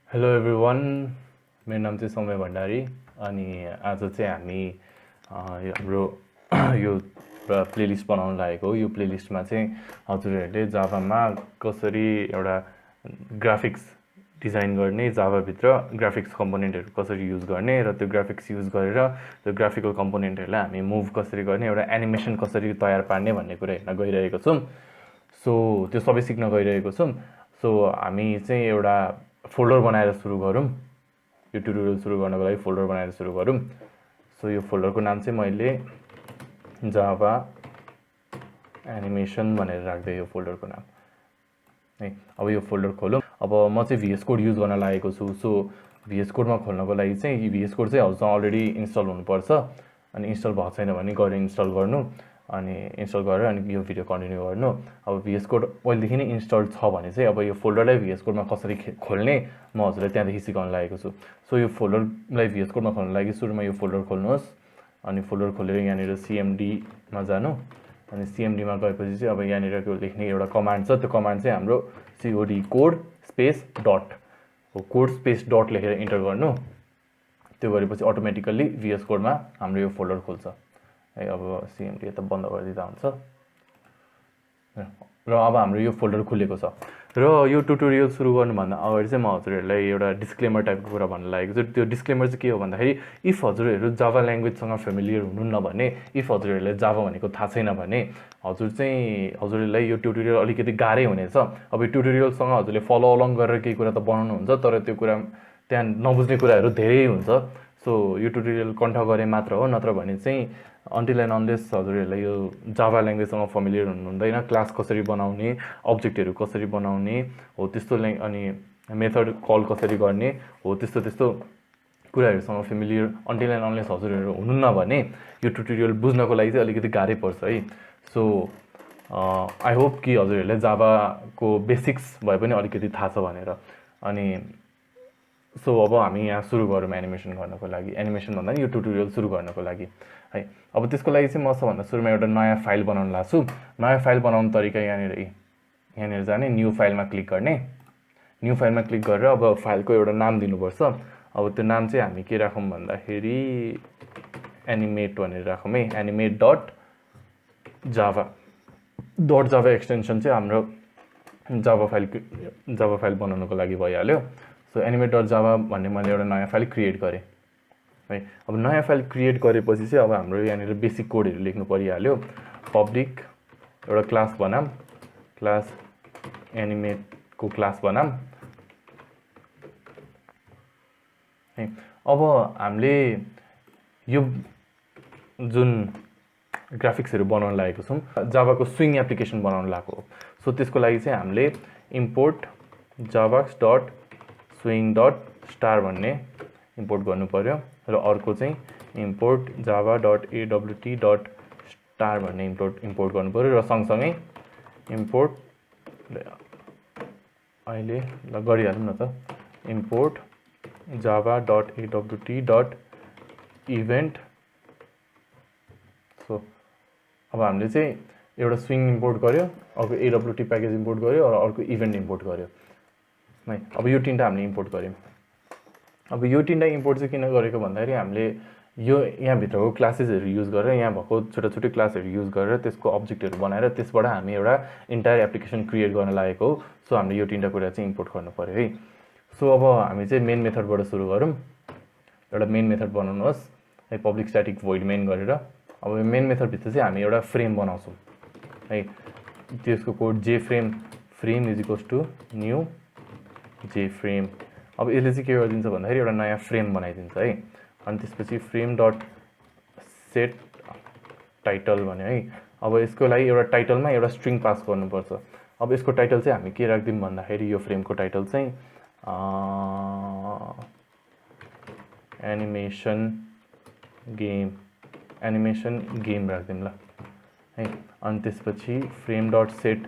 Hello everyone, मेरो नाम चाहिँ सौम्य भण्डारी अनि आज चाहिँ हामी यो हाम्रो यो प्लेलिस्ट बनाउन लागेको हो। यो प्लेलिस्टमा चाहिँ हजुरहरूले जाभामा कसरी एउटा ग्राफिक्स डिजाइन गर्ने, जाभाभित्र ग्राफिक्स कम्पोनेन्टहरू कसरी युज गर्ने र त्यो ग्राफिक्स युज गरेर त्यो ग्राफिकल कम्पोनेन्टहरूलाई हामी मुभ कसरी गर्ने, एउटा एनिमेसन कसरी तयार पार्ने भन्ने कुरा हेर्न गइरहेको छौँ। सो त्यो सबै सिक्न गइरहेको छौँ। सो हामी चाहिँ एउटा फोल्डर बनाएर सुरु गरौँ। यो ट्युटोरियल सुरु गर्नको लागि फोल्डर बनाएर सुरु गरौँ। सो यो फोल्डरको नाम चाहिँ मैले जाभा एनिमेसन भनेर राख्दै यो फोल्डरको नाम है। अब यो फोल्डर खोलौँ। अब म चाहिँ VS कोड युज गर्न लागेको छु। सो VS कोडमा खोल्नको लागि चाहिँ VS कोड चाहिँ हजुरसँग अलरेडी इन्स्टल हुनुपर्छ। अनि इन्स्टल भएको छैन भने गएर इन्स्टल गर्नु, अनि इन्स्टल गरेर अनि यो भिडियो कन्टिन्यू गर्नु। अब VS कोड पहिलेदेखि नै इन्स्टल छ भने चाहिँ अब यो फोल्डरलाई VS कोडमा कसरी खोल्ने म हजुरलाई त्यहाँदेखि सिकाउन लागेको छु। सो यो फोल्डरलाई VS कोडमा खोल्न लागि सुरुमा यो फोल्डर खोल्नुहोस्। अनि फोल्डर खोलेर यहाँनिर CMDमा जानु। अनि CMDमा गएपछि चाहिँ अब यहाँनिर त्यो लेख्ने एउटा कमान्ड छ। त्यो कमान्ड चाहिँ हाम्रो COD कोड स्पेस डट हो। कोड स्पेस डट लेखेर इन्टर गर्नु। त्यो गरेपछि अटोमेटिकल्ली VS कोडमा हाम्रो यो फोल्डर खुल्छ है। अब CMD त बन्द गरिदिँदा हुन्छ र अब हाम्रो यो फोल्डर खुलेको छ। र यो ट्युटोरियल सुरु गर्नुभन्दा अगाडि चाहिँ म हजुरहरूलाई एउटा डिस्क्लेमर टाइपको कुरा भन्न लागेको छु। त्यो डिस्क्लेमर चाहिँ के हो भन्दाखेरि इफ हजुरहरू जाभा ल्याङ्ग्वेजसँग फेमिलियर हुनुहुन्न भने, इफ हजुरहरूलाई जाभा भनेको थाहा छैन भने हजुरहरूलाई यो ट्युटोरियल अलिकति गाह्रै हुनेछ। अब यो ट्युटोरियलसँग हजुरले फलो अलङ गरेर केही कुरा त बनाउनुहुन्छ, तर त्यो कुरा त्यहाँ नबुझ्ने कुराहरू धेरै हुन्छ। सो यो ट्युटोरियल कन्ठ गरे मात्र हो, नत्र भने चाहिँ अन्टिल एन्ड अनलेस हजुरहरूलाई यो जाभा ल्याङ्ग्वेजसँग फेमिलियर हुनुहुँदैन, क्लास कसरी बनाउने, अब्जेक्टहरू कसरी बनाउने हो त्यस्तो अनि मेथड कल कसरी गर्ने हो त्यस्तो कुराहरूसँग फेमिलियर अन्टिल एन्ड अनलेस हजुरहरू हुनुहुन्न भने यो ट्युटोरियल बुझ्नको लागि चाहिँ अलिकति गाह्रै पर्छ है। सो आई होप कि हजुरहरूलाई जाभाको बेसिक्स भए पनि अलिकति थाहा छ भनेर। अनि सो अब हामी यहाँ सुरु गरौँ एनिमेसन गर्नको लागि। एनिमेसन भन्दा नि यो ट्युटोरियल सुरु गर्नको लागि है। अब त्यसको लागि चाहिँ म सबभन्दा सुरुमा एउटा नयाँ फाइल बनाउन लाग्छु। नयाँ फाइल बनाउने तरिका यहाँनिर जाने, न्यू फाइलमा क्लिक गर्ने। न्यू फाइलमा क्लिक गरेर अब फाइलको एउटा नाम दिनुपर्छ। अब त्यो नाम चाहिँ हामी के राखौँ भन्दाखेरि एनिमेट भनेर राखौँ है। एनिमेट डट जाभा एक्सटेन्सन चाहिँ हाम्रो जाभा फाइल बनाउनको लागि भइहाल्यो। सो एनिमेट डट जाभा भन्ने मैले एउटा नयाँ फाइल क्रिएट गरेँ है। अब नयाँ फाइल क्रिएट गरेपछि चाहिँ अब हाम्रो यहाँनिर बेसिक कोडहरू लेख्नु परिहाल्यो। पब्लिक एउटा क्लास बनाम, क्लास एनिमेटको क्लास बनाम है। अब हामीले यो जुन ग्राफिक्सहरू बनाउन लागेको छौँ, जाभाको स्विङ एप्लिकेसन बनाउन लागेको हो। सो त्यसको लागि चाहिँ हामीले import javax dot swing dot star भन्ने इम्पोर्ट गर्नु पर्यो र अर्को चाहिँ import java dot AWT dot star भन्ने इम्पोर्ट गर्नु पर्यो र सँगसँगै इम्पोर्ट अहिले गरिहालौँ न त, import java dot AWT dot event. So अब हामीले चाहिँ एउटा स्विङ इम्पोर्ट गर्यो, अर्को AWT प्याकेज इम्पोर्ट गर्यो र अर्को इभेन्ट इम्पोर्ट गर्यो है। अब यो तिनवटा हामीले इम्पोर्ट गऱ्यौँ। अब यो तिनवटा इम्पोर्ट चाहिँ किन गरेको भन्दाखेरि हामीले यो यहाँभित्रको क्लासेसहरू युज गरेर, यहाँ भएको छोटा क्लासहरू युज गरेर त्यसको अब्जेक्टहरू बनाएर त्यसबाट हामी एउटा इन्टायर एप्लिकेसन क्रिएट गर्न लागेको हो। सो हामीले यो तिनवटा कुरा चाहिँ इम्पोर्ट गर्नु पऱ्यो है। सो अब हामी चाहिँ मेन मेथडबाट सुरु गरौँ। एउटा मेन मेथड बनाउनुहोस् है, पब्लिक स्ट्याटिक भोइड मेन गरेर। अब मेन मेथडभित्र चाहिँ हामी एउटा फ्रेम बनाउँछौँ है। त्यसको code frame is equals to new frame. अब यसले चाहिँ के गरिदिन्छ भन्दाखेरि एउटा नयाँ फ्रेम बनाइदिन्छ है। अनि त्यसपछि फ्रेम डट सेट टाइटल भन्यो है। अब यसको लागि एउटा टाइटलमा एउटा स्ट्रिङ पास गर्नुपर्छ। अब यसको टाइटल चाहिँ हामी के राख्दिउँ भन्दाखेरि यो फ्रेमको टाइटल चाहिँ एनिमेसन गेम राख्दिउँ ल है। अनि त्यसपछि फ्रेम डट सेट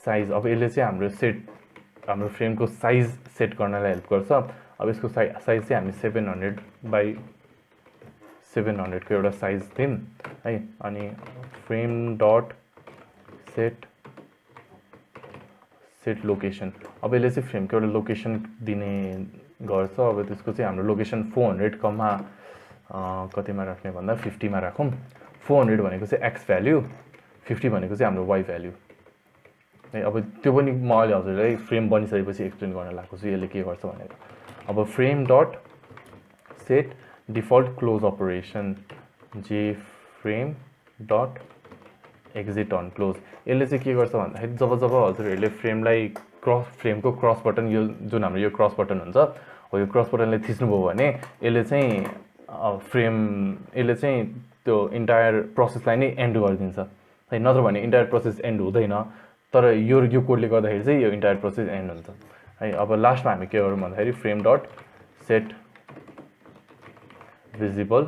साइज। अब यसले चाहिँ हाम्रो फ्रेमको साइज सेट गर्नलाई हेल्प गर्छ। अब यसको साइज चाहिँ हामी 700 बाई 700 को एउटा साइज दिउँ है। अनि फ्रेम डट सेट लोकेसन। अब यसले चाहिँ फ्रेमको एउटा लोकेसन दिने गर्छ। अब त्यसको चाहिँ हाम्रो लोकेसन 400 कमा कतिमा राख्ने भन्दा 50 मा राखौँ। 400 भनेको चाहिँ एक्स भ्याल्यु, 50 भनेको चाहिँ हाम्रो वाइ भ्याल्यु है। अब त्यो पनि म अहिले हजुरलाई फ्रेम बनिसकेपछि एक्सप्लेन गर्न लागेको छु यसले के गर्छ भनेर। अब frame dot set default close operation J frame dot exit on close, यसले चाहिँ के गर्छ भन्दाखेरि जब जब हजुरहरूले फ्रेमलाई फ्रेमको क्रस बटन, यो जुन हाम्रो यो क्रस बटन हुन्छ हो, यो क्रस बटनले थिच्नुभयो भने यसले चाहिँ त्यो इन्टायर प्रोसेसलाई नै एन्ड गरिदिन्छ है। नत्र भने इन्टायर प्रोसेस एन्ड हुँदैन, तर यो कोडले गर्दाखेरि चाहिँ यो इन्टायर प्रोसेस एन्ड हुन्छ है। अब लास्टमा हामी के गरौँ भन्दाखेरि frame dot set visible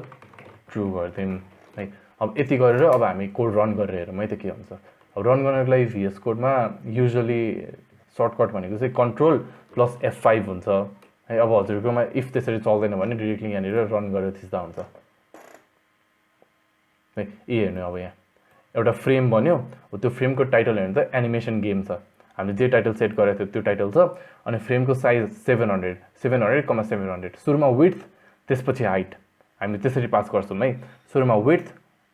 true गरिदिउँ है। अब यति गरेर अब हामी कोड रन गरेर हेरौँ है त के हुन्छ। अब रन गर्नको लागि VS कोडमा युजली सर्टकट भनेको चाहिँ कन्ट्रोल प्लस F5 हुन्छ है। अब हजुरकोमा इफ त्यसरी चल्दैन भने डिरेक्टली यहाँनिर रन गरेर थिच्दा हुन्छ है। हेर्नु अब यहाँ एउटा फ्रेम बन्यो, त्यो फ्रेमको टाइटल हेर्नु त एनिमेसन गेम छ, हामीले जे टाइटल सेट गरेको थियो त्यो टाइटल छ। अनि फ्रेमको साइज 700 700,700, सुरुमा विड्थ त्यसपछि हाइट हामीले त्यसरी पास गर्छौँ है। सुरुमा विड्थ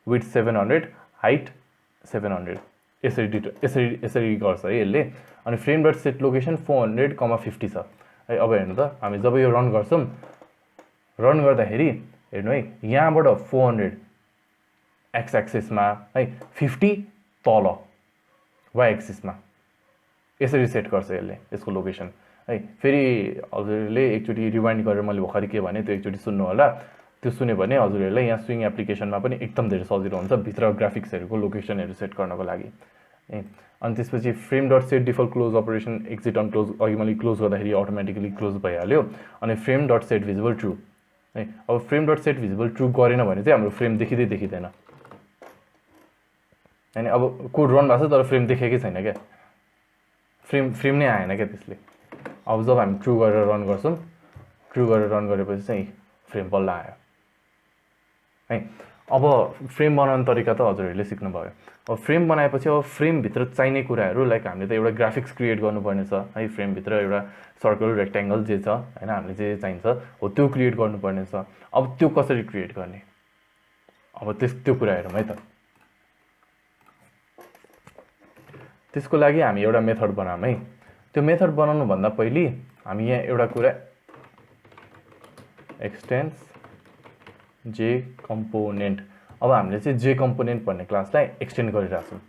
700, हाइट 700, यसरी गर्छ है यसले। अनि फ्रेम डट सेट लोकेसन 400,50 छ है। अब हेर्नु त हामी जब यो रन गर्छौँ, रन गर्दाखेरि हेर्नु है यहाँबाट 400 एक्स एक्सिसमा है, 50 तल वाइ एक्सिसमा, यसरी सेट गर्छ यसले यसको लोकेसन है। फेरि हजुरहरूले एकचोटि रिवाइन्ड गरेर मैले भर्खरै के भने त्यो एकचोटि सुन्नु होला। त्यो सुन्यो भने हजुरहरूलाई यहाँ स्विङ एप्लिकेसनमा पनि एकदम धेरै सजिलो हुन्छ भित्र ग्राफिक्सहरूको लोकेसनहरू सेट गर्नको लागि है। अनि त्यसपछि frame dot set default close operation exit on close, अघि मैले क्लोज गर्दाखेरि अटोमेटिकली क्लोज भइहाल्यो। अनि frame dot set visible true है। अब frame dot set visible true गरेन भने चाहिँ हाम्रो फ्रेम देखिँदैन हैन। अब कोड रन भएको छ तर फ्रेम देखेकै छैन क्या, फ्रेम नै आएन क्या त्यसले। अब जब हामी ट्रु गरेर रन गर्छौँ, ट्रु गरेर रन गरेपछि चाहिँ फ्रेम बल्ल आयो है। अब फ्रेम बनाउने तरिका त हजुरहरूले सिक्नुभयो। अब फ्रेम बनाएपछि अब फ्रेमभित्र चाहिने कुराहरू लाइक हामीले त एउटा ग्राफिक्स क्रिएट गर्नुपर्ने छ है। फ्रेमभित्र एउटा सर्कल रेक्ट्याङ्गल जे छ हैन, हामीले जे चाहिन्छ हो त्यो क्रिएट गर्नुपर्ने छ। अब त्यो कसरी क्रिएट गर्ने, अब त्यो कुरा हेरौँ है त। त्यसको लागि हामी एउटा मेथड बनाऊँ है। त्यो मेथड बनाउनुभन्दा पहिले हामी यहाँ एउटा कुरा एक्सटेन्स जे कम्पोनेन्ट, अब हामीले चाहिँ जे कम्पोनेन्ट भन्ने क्लासलाई एक्सटेन्ड गरिरहेको छौँ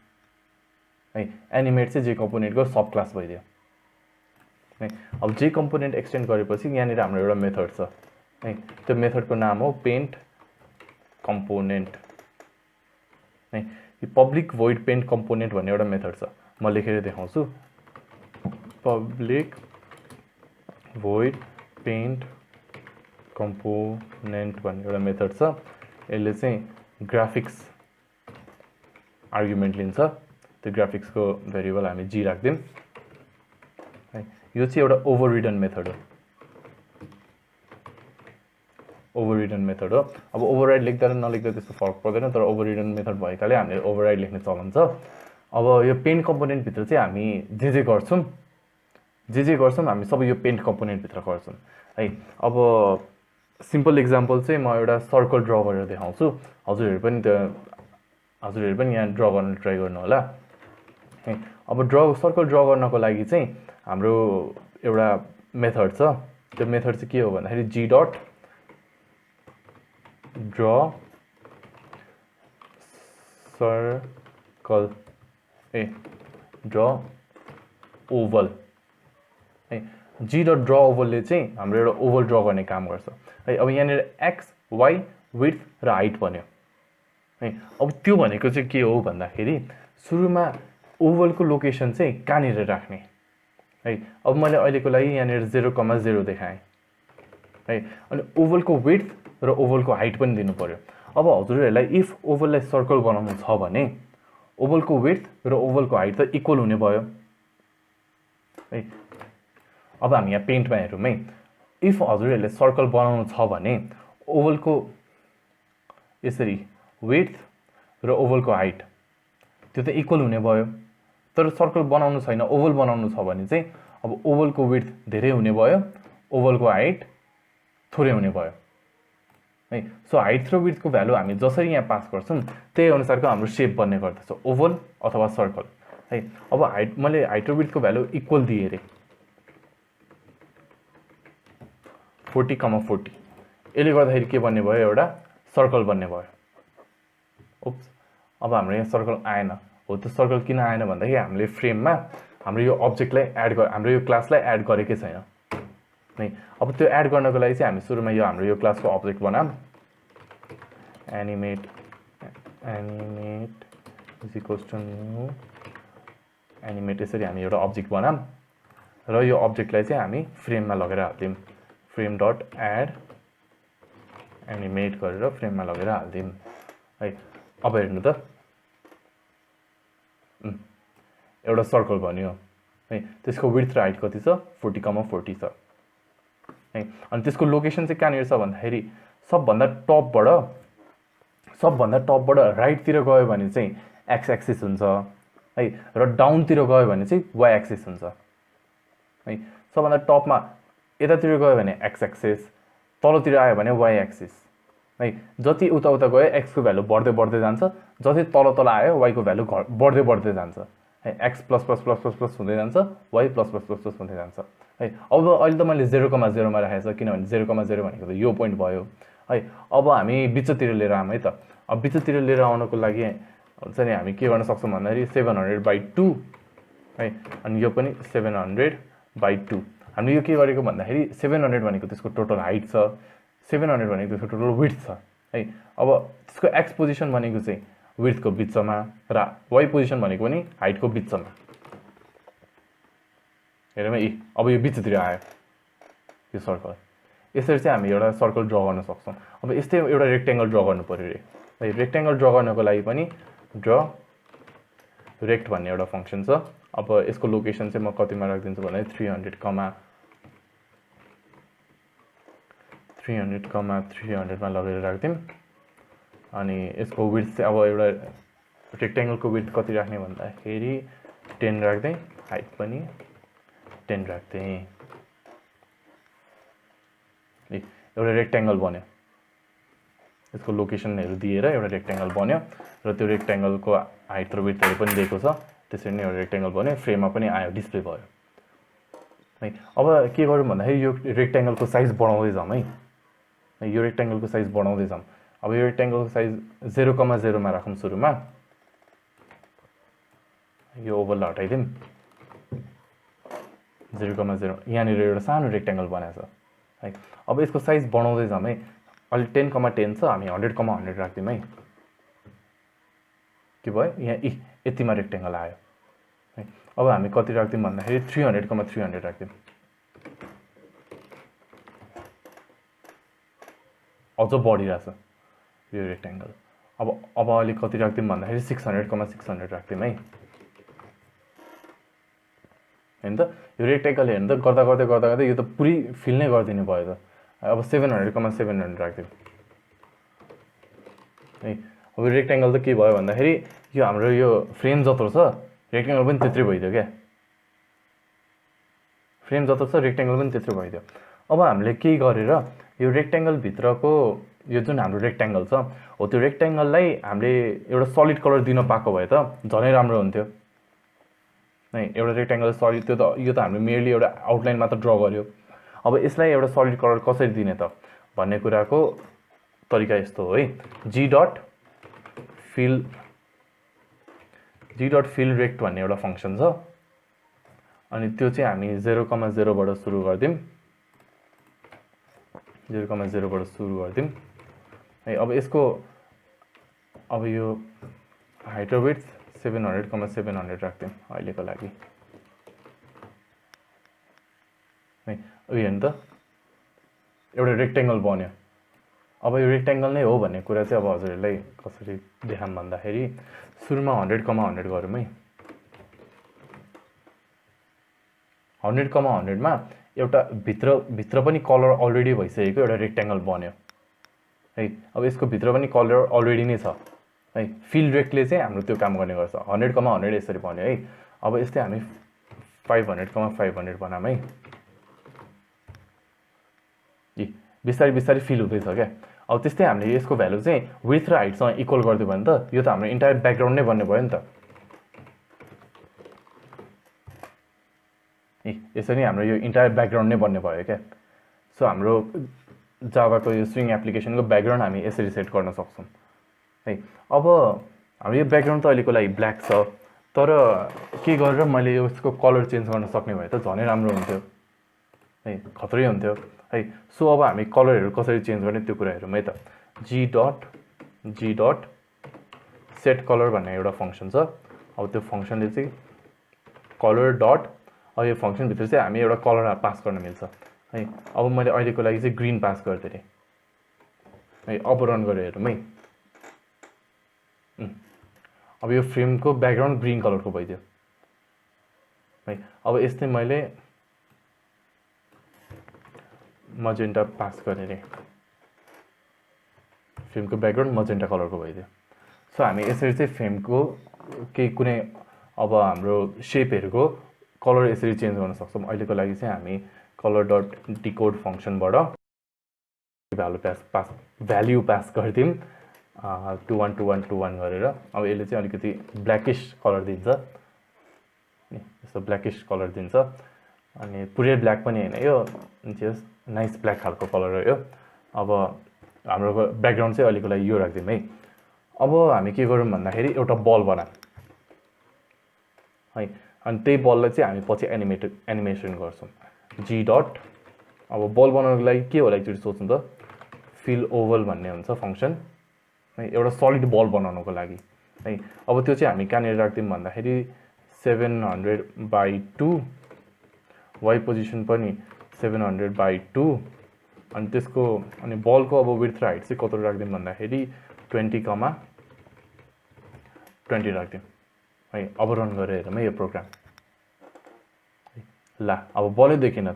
है। एनिमेट चाहिँ जे कम्पोनेन्टको सब क्लास भइदियो है। अब जे कम्पोनेन्ट एक्सटेन्ड गरेपछि यहाँनिर हाम्रो एउटा मेथड छ है। त्यो मेथडको नाम हो पेन्ट कम्पोनेन्ट है। यो पब्लिक भोइड पेन्ट कम्पोनेन्ट भन्ने एउटा मेथड छ, म लेखेर देखाउँछु। पब्लिक भोइड पेन्ट कम्पोनेन्ट भन्ने एउटा मेथड छ। यसले चाहिँ ग्राफिक्स आर्गुमेन्ट लिन्छ, त्यो ग्राफिक्सको भेरिएबल हामी जी राख्दिउँ है। यो चाहिँ एउटा ओभररिडन मेथड हो, ओभररिडन मेथड हो। अब ओभरराइड लेख्दा र नलेख्दा त्यस्तो फरक पर्दैन, तर ओभररिडन मेथड भएकाले हामीले ओभरराइड लेख्ने चलन छ। अब यो पेन्ट कम्पोनेन्टभित्र चाहिँ हामी जे गर्छौँ हामी सबै यो पेन्ट कम्पोनेन्टभित्र गर्छौँ है। अब सिम्पल इक्जाम्पल चाहिँ म एउटा सर्कल ड्र गरेर देखाउँछु। हजुरहरू पनि यहाँ ड्र गर्न ट्राई गर्नु होला है। अब सर्कल ड्र गर्नको लागि चाहिँ हाम्रो एउटा मेथड छ। त्यो मेथड चाहिँ के हो भन्दाखेरि G dot draw circle draw oval है। जी डट ड्र ओभलले चाहिँ हाम्रो एउटा ओभल ड्र गर्ने काम गर्छ है। अब यहाँनिर एक्स वाइ विड्थ र हाइट भन्यो है। अब त्यो भनेको चाहिँ के हो भन्दाखेरि सुरुमा ओभलको लोकेसन चाहिँ कहाँनिर राख्ने है। अब मैले अहिलेको लागि यहाँनिर 0,0 देखाएँ है। अनि ओभलको विड्थ र ओभलको हाइट पनि दिनु पर्यो। अब हजुरहरूलाई इफ ओभललाई सर्कल बनाउनु छ भने ओभलको विड्थ र ओभलको हाइट त इक्वल हुने भयो है। अब हामी यहाँ पेन्टमा हेरौँ है। इफ हजुरहरूले सर्कल बनाउनु छ भने ओभलको यसरी विड्थ र ओभलको हाइट त्यो त इक्वल हुने भयो। तर सर्कल बनाउनु छैन, ओभल बनाउनु छ भने चाहिँ अब ओभलको विड्थ धेरै हुने भयो, ओभलको हाइट थोरै हुने भयो है। सो हाइट र विड्थको भ्यालु हामी जसरी यहाँ पास गर्छौँ त्यही अनुसारको हाम्रो शेप बन्ने गर्दछ, ओभल अथवा सर्कल है। अब मैले हाइट र विड्थको भ्यालु इक्वल दिए रे 40,40, यसले गर्दाखेरि के बन्ने भयो, एउटा सर्कल बन्ने भयो। ओप्स, अब हाम्रो यहाँ सर्कल आएन। हो त्यो सर्कल किन आएन भन्दाखेरि हामीले फ्रेममा हाम्रो यो अब्जेक्टलाई हाम्रो यो क्लासलाई एड गरेकै छैन है। अब त्यो एड गर्नको लागि चाहिँ हामी सुरुमा यो हाम्रो यो क्लासको अब्जेक्ट बनाम animate is equals to new animate, यसरी हामी एउटा अब्जेक्ट बनाम र यो अब्जेक्टलाई चाहिँ हामी फ्रेममा लगेर हाल्दियौँ। फ्रेम डट एड एनिमेट गरेर फ्रेममा लगेर हाल्दियौँ है। अब हेर्नु त एउटा सर्कल बन्यो है। त्यसको विड्थ र हाइट कति छ, 40,40 छ है। अनि त्यसको लोकेसन चाहिँ कहाँनिर छ भन्दाखेरि सबभन्दा टपबाट राइटतिर गयो भने चाहिँ एक्स एक्सिस हुन्छ है, र डाउनतिर गयो भने चाहिँ वाइ एक्सिस हुन्छ है। सबभन्दा टपमा यतातिर गयो भने एक्स एक्सिस, तलतिर आयो भने वाइ एक्सिस है। जति उता गयो एक्सको भ्यालु बढ्दै जान्छ, जति तल आयो वाइको भ्यालु बढ्दै जान्छ है। X plus plus plus plus plus हुँदै जान्छ, y plus plus plus plus हुँदै जान्छ है। अब अहिले त मैले 0,0 मा राखेको छ, किनभने 0,0 भनेको त यो पोइन्ट भयो है। अब हामी बिचतिर लिएर आऊँ है त। अब बिचतिर लिएर आउनको लागि चाहिँ हामी के गर्न सक्छौँ भन्दाखेरि 700/2 है, अनि यो पनि 700/2। हामीले यो के गरेको भन्दाखेरि 700 भनेको त्यसको टोटल हाइट छ, 700 भनेको त्यसको टोटल विड्थ छ है। अब त्यसको एक्स पोजिसन भनेको चाहिँ विड्थको बिचमा र वाइ पोजिसन भनेको पनि हाइटको बिचमा। हेरौँ है, अब यो बिचतिर आयो यो सर्कल। यसरी चाहिँ हामी एउटा सर्कल ड्र गर्न सक्छौँ। अब यस्तै एउटा रेक्टेङ्गल ड्र गर्नु पर्यो रे है। रेक्टेङ्गल ड्र गर्नको लागि पनि ड्र रेक्ट भन्ने एउटा फङ्सन छ। अब यसको लोकेसन चाहिँ म कतिमा राखिदिन्छु भन्दाखेरि 300,300 मा लगेर राख्दिउँ। अनि यसको विड्थ चाहिँ अब एउटा रेक्टेङ्गलको विड्थ कति राख्ने भन्दाखेरि 10 राख्दै, हाइट पनि 10 राख्दै। एउटा रेक्टेङ्गल बन्यो, यसको लोकेसनहरू दिएर एउटा रेक्टेङ्गल बन्यो र त्यो रेक्टेङ्गलको हाइट र विड्थहरू पनि दिएको छ। त्यसरी नै एउटा रेक्टेङ्गल बन्यो, फ्रेममा पनि आयो, डिस्प्ले भयो है। अब के गरौँ भन्दाखेरि यो रेक्टेङ्गलको साइज बढाउँदै जाउँ है। यो रेक्टेङ्गलको साइज बढाउँदै जाउँ। अब यो रेक्टेङ्गलको साइज 0,0 मा राखौँ सुरुमा। यो ओभल हटाइदिउँ, 0,0। यहाँनिर एउटा सानो रेक्टेङ्गल बनाएको छ है। अब यसको साइज बढाउँदै जाउँ है। अहिले 10,10 छ, हामी 100,100 राख्दिउँ है। के भयो, यहाँ यतिमा रेक्टेङ्गल आयो है। अब हामी कति राख्दिउँ भन्दाखेरि 300,300 राख्दिउँ। अझ बढिरहेछ यो रेक्टेङ्गल। अब अहिले कति राख्दिउँ भन्दाखेरि 600,600 राख्दिउँ है। होइन त, यो रेक्टेङ्गल हेर्नु त गर्दा यो त पुरै फिल नै गरिदिनु भयो त। अब 700,700 राख्दिउँ है। अब रेक्टेङ्गल त के भयो भन्दाखेरि यो हाम्रो यो फ्रेम जत्रो छ रेक्टेङ्गल पनि त्यत्रै भइदियो क्या। फ्रेम जत्रो छ रेक्टेङ्गल पनि त्यत्रो भइदियो। अब हामीले के गरेर यो रेक्टेङ्गल भित्रको यो जुन हाम्रो रेक्टेङ्गल छ हो, त्यो रेक्टेङ्गललाई हामीले एउटा सलिड कलर दिन पाएको भए त झनै राम्रो हुन्थ्यो है। एउटा रेक्टेङ्गल सलिड, त्यो त यो त हामीले मेयरली एउटा आउटलाइन मात्र ड्र गर्यो। अब यसलाई एउटा सलिड कलर कसरी दिने त भन्ने कुराको तरिका यस्तो हो है। जी डट फिल रेक्ट भन्ने एउटा फङ्सन छ। अनि त्यो चाहिँ हामी 0,0बाट सुरु गरिदिउँ, 0,0बाट सुरु गरिदिउँ है। अब यसको अब यो हाइट र विड्थ 700,700 राख्दिउँ अहिलेको लागि है। हेर्नु त एउटा रेक्टेङ्गल बन्यो। अब यो रेक्टेङ्गल नै हो भन्ने कुरा चाहिँ अब हजुरहरूलाई कसरी देखाऊँ भन्दाखेरि सुरुमा 100,100 गरौँ है। 100,100 मा एउटा भित्र पनि कलर अलरेडी भइसकेको एउटा रेक्टेङ्गल बन्यो है। अब यसको भित्र पनि कलर अलरेडी नै छ है। फिल रेक्टले चाहिँ हाम्रो त्यो काम गर्ने गर्छ। 100,100 यसरी बन्यो है। अब यस्तै हामी 500,500 बनाऊँ है। बिस्तारै बिस्तारै फिल हुँदैछ क्या अब त्यस्तै हामीले यसको भ्यालु चाहिँ विथ र हाइटसँग इक्वल गरिदियो भने त यो त हाम्रो इन्टायर ब्याकग्राउन्ड नै बन्ने भयो नि त यसरी हाम्रो यो इन्टायर ब्याकग्राउन्ड नै बन्ने भयो क्या सो हाम्रो जावाको यो स्विङ एप्लिकेसनको ब्याकग्राउन्ड हामी यसरी सेट गर्न सक्छौँ है अब हाम्रो यो ब्याकग्राउन्ड त अहिलेको लागि ब्ल्याक छ तर के गरेर मैले यसको कलर चेन्ज गर्न सक्ने भए त झनै राम्रो हुन्थ्यो है खतरै हुन्थ्यो है सो अब हामी कलरहरू कसरी चेन्ज गर्ने त्यो कुरा हेरौँ है त जी डट सेट कलर भन्ने एउटा फङ्सन छ अब त्यो फङ्सनले चाहिँ कलर डट अब यो फङ्सनभित्र चाहिँ हामी एउटा कलर पास गर्न मिल्छ है अब मैले अहिलेको लागि चाहिँ ग्रिन पास गरिदिएँ है अब रन गरेर हेरौँ है अब यो फ्रेमको ब्याकग्राउन्ड ग्रिन कलरको भइदियो है अब यस्तै मैले मजेन्टा पास गरेर फ्रेमको ब्याकग्राउन्ड मजेन्टा कलरको भइदियो सो हामी यसरी चाहिँ फ्रेमको केही कुनै अब हाम्रो सेपहरूको कलर यसरी चेन्ज गर्न सक्छौँ अहिलेको लागि चाहिँ हामी कलर डट डिकोड फङ्सनबाट भ्याल्यु पास गरिदिउँ 212121 गरेर अब यसले चाहिँ अलिकति ब्ल्याकिश कलर दिन्छ यस्तो ब्ल्याकिश कलर दिन्छ अनि पुरै ब्ल्याक पनि हैन यो जस्ट नाइस ब्ल्याक खालको कलर हो यो अब हाम्रो ब्याकग्राउन्ड चाहिँ अहिलेको लागि यो राख्दिउँ है अब हामी के गरौँ भन्दाखेरि एउटा बल बनाऊँ है अनि त्यही बललाई चाहिँ हामी पछि एनिमेसन गर्छौँ जी डट अब बल बनाउनको लागि के होला एकचोटि सोच्नु त फिल ओभल भन्ने हुन्छ फङ्सन है एउटा सलिड बल बनाउनको लागि है अब त्यो चाहिँ हामी कहाँनिर राख्दिउँ भन्दाखेरि 700/2 वाइ पोजिसन पनि 700/2 अनि त्यसको अनि बलको अब विड्थ र हाइट चाहिँ कति राख्दिउँ भन्दाखेरि 20,20 राख्दिउँ है अब रन गरेर हेरौँ है यो प्रोग्राम ल अब बलै देखेन त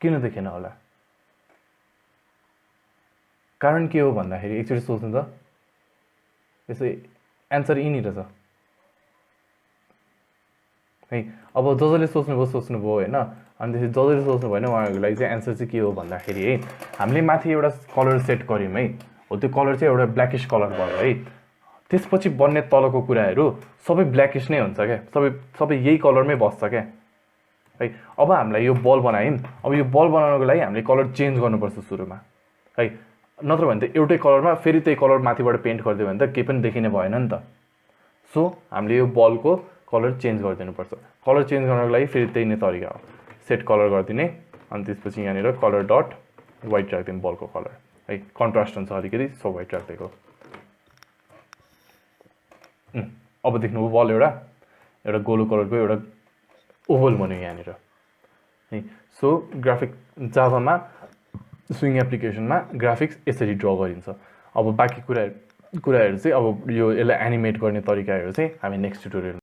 किन देखेन होला कारण के हो भन्दाखेरि एकचोटि सोच्नु त यसै एन्सर यहीँनिर छ है अब जसले सोच्नुभयो होइन अनि त्यसपछि जसले सोच्नु भएन उहाँहरूको लागि चाहिँ एन्सर चाहिँ के हो भन्दाखेरि है हामीले माथि एउटा कलर सेट गऱ्यौँ है हो त्यो कलर चाहिँ एउटा ब्ल्याकिश कलर भयो है त्यसपछि बन्ने तलको कुराहरू सबै ब्ल्याकिश नै हुन्छ क्या सबै यही कलरमै बस्छ क्या है अब हामीलाई यो बल बनायौँ अब यो बल बनाउनको लागि हामीले कलर चेन्ज गर्नुपर्छ सुरुमा है नत्र भने त एउटै कलरमा फेरि त्यही कलर माथिबाट पेन्ट गरिदियो भने त केही पनि देखिने भएन नि त सो हामीले यो बलको कलर चेन्ज गरिदिनुपर्छ कलर चेन्ज गर्नको लागि फेरि त्यही नै तरिका हो सेट कलर गरिदिने अनि त्यसपछि यहाँनिर कलर डट वाइट राखिदिउँ बलको कलर है कन्ट्रास्ट हुन्छ अलिकति सो वाइट राखिदिएको अब देख्नुभयो बल एउटा गोलो कलरको एउटा ओभल बन्यो यहाँनिर है सो ग्राफिक जाभामा स्विङ एप्लिकेसनमा ग्राफिक्स यसरी ड्र गरिन्छ अब बाँकी कुराहरू चाहिँ अब यो यसलाई एनिमेट गर्ने तरिकाहरू चाहिँ हामी नेक्स्ट ट्युटोरियल